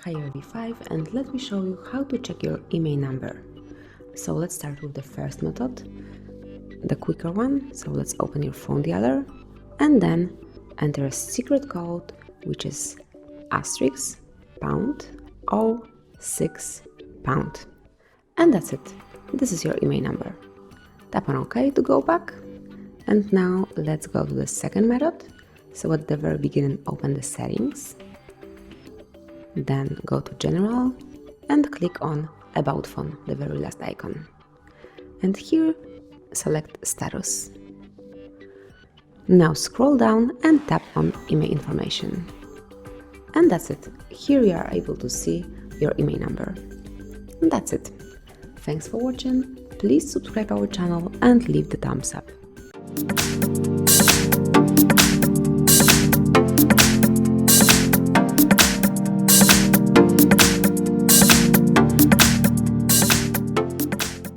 HAIER V5, and let me show you how to check your IMEI number. So let's start with the first method, the quicker one. So let's open your phone dialer and then enter a secret code, which is *##06#, and that's it. This is your IMEI number. Tap on OK to go back. And now let's go to the second method. So at the very beginning, open the settings. Then go to General and click on About Phone, the very last icon. And here select Status. Now scroll down and tap on IMEI Information. And that's it. Here you are able to see your IMEI number. And that's it. Thanks for watching. Please subscribe our channel and leave the thumbs up.